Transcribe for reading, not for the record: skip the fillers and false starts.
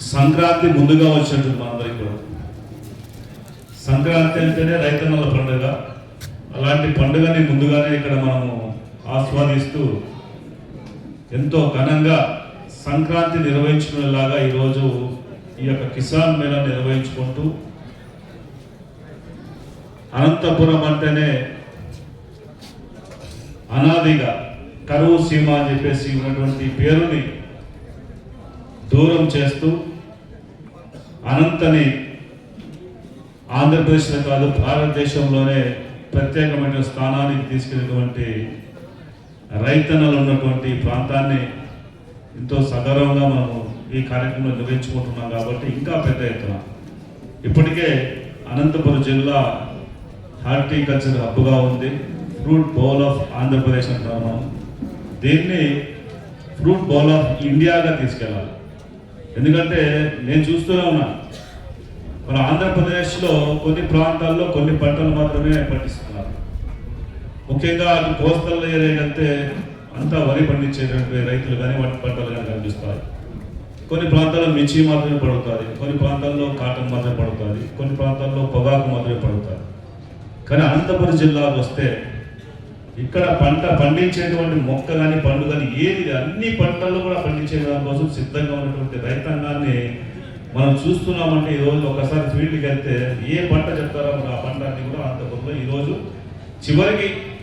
సంక్రాంతి ముందుగా వచ్చినట్టు మనందరికీ కూడా. సంక్రాంతి అంటేనే రైతన్నల పండుగ. అలాంటి పండుగని ముందుగానే ఇక్కడ మనము ఆస్వాదిస్తూ ఎంతో ఘనంగా సంక్రాంతి నిర్వహించుకునేలాగా ఈరోజు ఈ యొక్క కిసాన్ మేళా నిర్వహించుకుంటూ, అనంతపురం అంటేనే అనాదిగా కరువు సీమ అని చెప్పేసి ఉన్నటువంటి పేరుని దూరం చేస్తూ అనంతని ఆంధ్రప్రదేశ్లో కాదు భారతదేశంలోనే ప్రత్యేకమైన స్థానానికి తీసుకెళ్ళినటువంటి రైతన్నలు ఉన్నటువంటి ప్రాంతాన్ని ఎంతో సగర్వంగా మనము ఈ కార్యక్రమంలో నిర్వహించుకుంటున్నాం. కాబట్టి ఇంకా పెద్ద ఎత్తున ఇప్పటికే అనంతపురం జిల్లా హార్టికల్చర్ హబ్గా ఉంది. ఫ్రూట్ బౌల్ ఆఫ్ ఆంధ్రప్రదేశ్ అంటారు మనం. దీన్ని ఫ్రూట్ బౌల్ ఆఫ్ ఇండియాగా తీసుకెళ్ళాలి. ఎందుకంటే నేను చూస్తూనే ఉన్నా, మన ఆంధ్రప్రదేశ్లో కొన్ని ప్రాంతాల్లో కొన్ని పంటలు మాత్రమే పండిస్తున్నారు. ముఖ్యంగా అటు కోస్టల్ ఏరియా అయితే అంతా వరి పండించేటువంటి రైతులు కానీ వాటి పంటలు కానీ కనిపిస్తాయి. కొన్ని ప్రాంతాల్లో మిర్చి మాత్రమే పడుతుంది, కొన్ని ప్రాంతాల్లో కాటన్ మాత్రమే పడుతుంది, కొన్ని ప్రాంతాల్లో పొగాకు మాత్రమే పడుతుంది. కానీ అనంతపురం జిల్లాకు వస్తే ఇక్కడ పంట పండించేటువంటి మొక్క కానీ పండు కానీ ఏది అన్ని పంటల్లో కూడా పండించే దానికోసం సిద్ధంగా ఉన్నటువంటి రైతాంగాన్ని మనం చూస్తున్నామంటే ఈరోజు ఒకసారి ఫీల్డ్కి వెళ్తే ఏ పంట చెప్తారో ఆ పంట అన్ని కూడా అనంతపురంలో ఈరోజు చివరికి